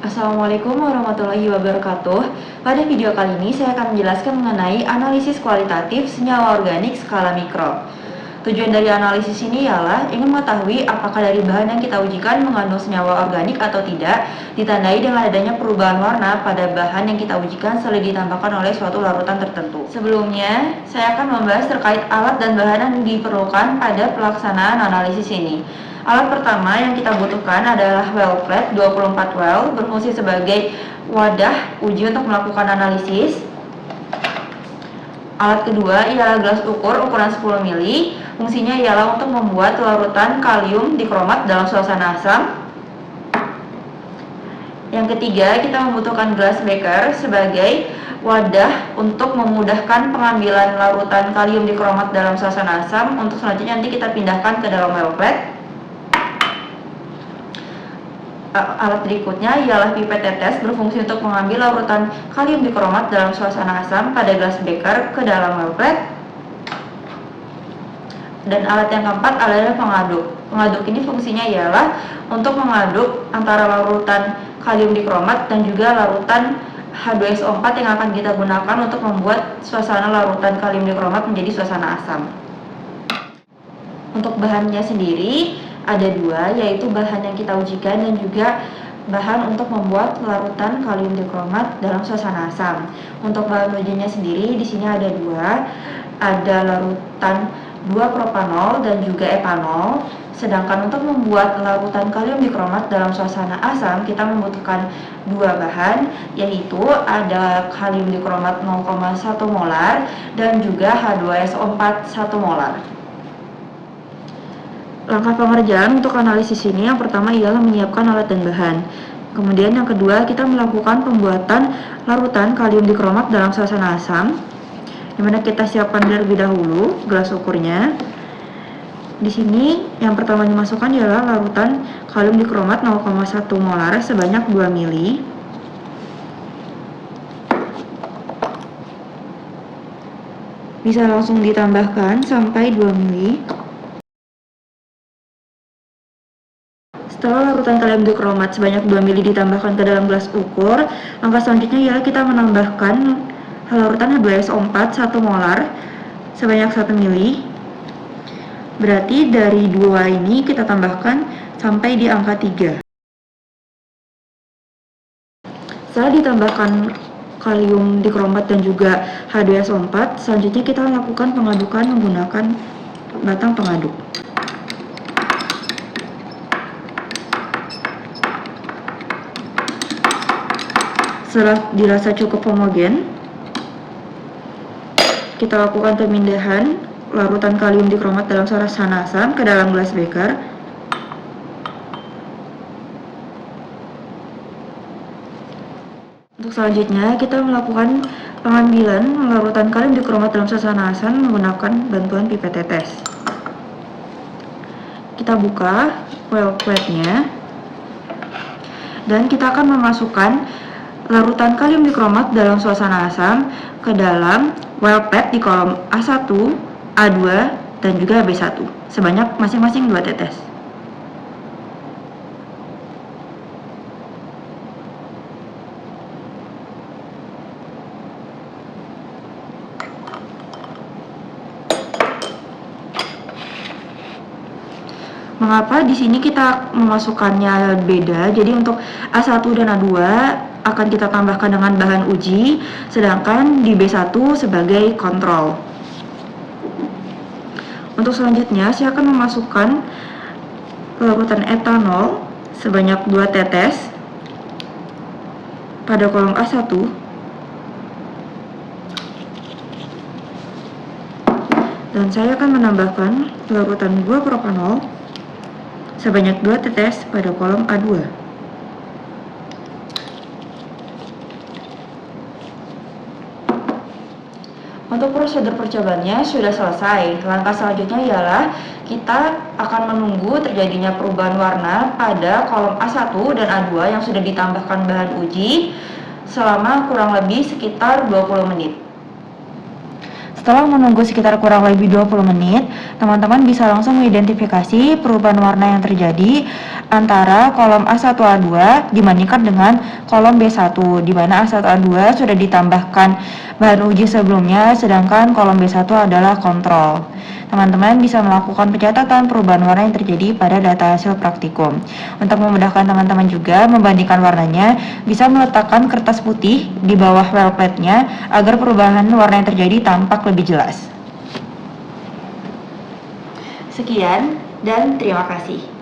Assalamualaikum warahmatullahi wabarakatuh. Pada video kali ini saya akan menjelaskan mengenai analisis kualitatif senyawa organik skala mikro. Tujuan dari analisis ini ialah ingin mengetahui apakah dari bahan yang kita ujikan mengandung senyawa organik atau tidak, ditandai dengan adanya perubahan warna pada bahan yang kita ujikan setelah ditambahkan oleh suatu larutan tertentu. Sebelumnya, saya akan membahas terkait alat dan bahan yang diperlukan pada pelaksanaan analisis ini. Alat pertama yang kita butuhkan adalah well plate 24 well, berfungsi sebagai wadah uji untuk melakukan analisis. Alat kedua ialah gelas ukur ukuran 10 mili. Fungsinya ialah untuk membuat larutan kalium dikromat dalam suasana asam. Yang ketiga, kita membutuhkan gelas beker sebagai wadah untuk memudahkan pengambilan larutan kalium dikromat dalam suasana asam. Untuk selanjutnya nanti kita pindahkan ke dalam well plate. Alat berikutnya ialah pipet tetes, berfungsi untuk mengambil larutan kalium dikromat dalam suasana asam pada gelas beker ke dalam well plate. Dan alat yang keempat adalah pengaduk. Pengaduk ini fungsinya ialah untuk mengaduk antara larutan kalium dikromat dan juga larutan H2SO4 yang akan kita gunakan untuk membuat suasana larutan kalium dikromat menjadi suasana asam. Untuk bahannya sendiri ada dua, yaitu bahan yang kita ujikan dan juga bahan untuk membuat larutan kalium dikromat dalam suasana asam. Untuk bahan ujinya sendiri di sini ada dua, ada larutan 2-propanol dan juga etanol. Sedangkan untuk membuat larutan kalium dikromat dalam suasana asam kita membutuhkan dua bahan, yaitu ada kalium dikromat 0,1 molar dan juga H2SO4 1 molar. Langkah pengerjaan untuk analisis ini yang pertama ialah menyiapkan alat dan bahan. Kemudian yang kedua, kita melakukan pembuatan larutan kalium dikromat dalam suasana asam, dimana kita siapkan terlebih dahulu gelas ukurnya. Di sini yang pertama dimasukkan ialah larutan kalium dikromat 0,1 molar sebanyak 2 mili. Bisa langsung ditambahkan sampai 2 mili. Setelah larutan kalium dikromat sebanyak 2 mili ditambahkan ke dalam gelas ukur, langkah selanjutnya ialah kita menambahkan larutan H2SO4 1 molar sebanyak 1 mili. Berarti dari 2 ini kita tambahkan sampai di angka 3. Setelah ditambahkan kalium dikromat dan juga H2SO4, selanjutnya kita lakukan pengadukan menggunakan batang pengaduk. Setelah dirasa cukup homogen, kita lakukan pemindahan larutan kalium dikromat dalam suasana asam ke dalam gelas beker. Untuk selanjutnya, kita melakukan pengambilan larutan kalium dikromat dalam suasana asam menggunakan bantuan pipet tetes. Kita buka well plate-nya dan kita akan memasukkan larutan kalium dikromat dalam suasana asam ke dalam well plate di kolom A1, A2, dan juga B1 sebanyak masing-masing 2 tetes. Mengapa di sini kita memasukkannya beda? Jadi untuk A1 dan A2 akan kita tambahkan dengan bahan uji, sedangkan di B1 sebagai kontrol. Untuk selanjutnya, saya akan memasukkan larutan etanol sebanyak 2 tetes pada kolom A1. Dan saya akan menambahkan larutan 2-propanol sebanyak 2 tetes pada kolom A2. Untuk prosedur percobaannya sudah selesai. Langkah selanjutnya ialah kita akan menunggu terjadinya perubahan warna pada kolom A1 dan A2 yang sudah ditambahkan bahan uji selama kurang lebih sekitar 20 menit. Setelah menunggu sekitar kurang lebih 20 menit, teman-teman bisa langsung mengidentifikasi perubahan warna yang terjadi antara kolom A1A2 dibandingkan dengan kolom B1, di mana A1A2 sudah ditambahkan bahan uji sebelumnya, sedangkan kolom B1 adalah kontrol. Teman-teman bisa melakukan pencatatan perubahan warna yang terjadi pada data hasil praktikum. Untuk memudahkan teman-teman juga membandingkan warnanya, bisa meletakkan kertas putih di bawah well plate-nya agar perubahan warna yang terjadi tampak lebih jelas. Sekian dan terima kasih.